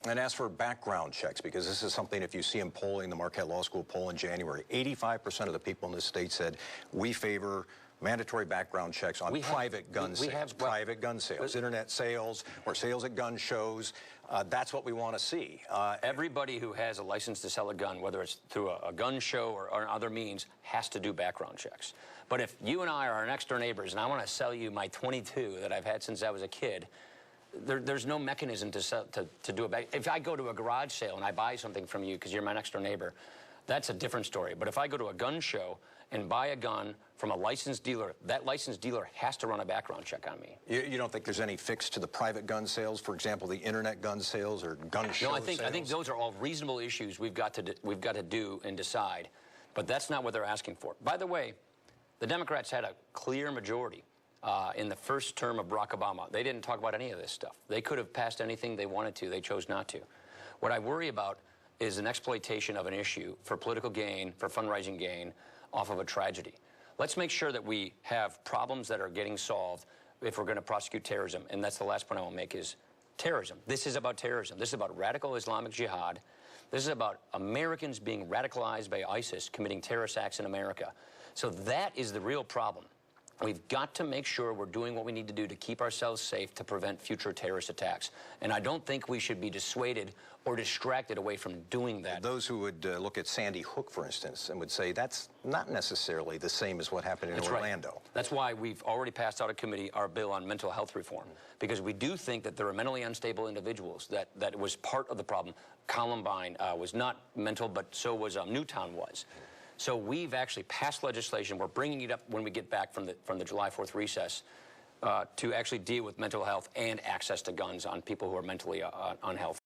And as for background checks, because this is something, if you see in polling, the Marquette Law School poll in January, 85% of the people in this state said, we favor mandatory background checks on private gun sales, internet sales, or sales at gun shows. That's what we want to see. Everybody who has a license to sell a gun, whether it's through a gun show or other means, has to do background checks. But if you and I are our next door neighbors and I want to sell you my .22 that I've had since I was a kid, there's no mechanism to do it. If I go to a garage sale and I buy something from you because you're my next door neighbor, that's a different story. But if I go to a gun show and buy a gun from a licensed dealer, that licensed dealer has to run a background check on me. You don't think there's any fix to the private gun sales, for example, the internet gun sales or gun show sales? No, I think those are all reasonable issues we've got to do and decide. But that's not what they're asking for. By the way, the Democrats had a clear majority in the first term of Barack Obama. They didn't talk about any of this stuff. They could have passed anything they wanted to. They chose not to. What I worry about is an exploitation of an issue for political gain, for fundraising gain, off of a tragedy. Let's make sure that we have problems that are getting solved if we're going to prosecute terrorism. And that's the last point I want to make is terrorism. This is about terrorism. This is about radical Islamic jihad. This is about Americans being radicalized by ISIS committing terrorist acts in America. So that is the real problem. We've got to make sure we're doing what we need to do to keep ourselves safe to prevent future terrorist attacks. And I don't think we should be dissuaded or distracted away from doing that. Those who would look at Sandy Hook, for instance, and would say that's not necessarily the same as what happened in Orlando. Right. That's why we've already passed out of committee our bill on mental health reform, because we do think that there are mentally unstable individuals, that was part of the problem. Columbine was not mental, but so was Newtown was. So we've actually passed legislation. We're bringing it up when we get back from the July 4th recess to actually deal with mental health and access to guns on people who are mentally unhealthy.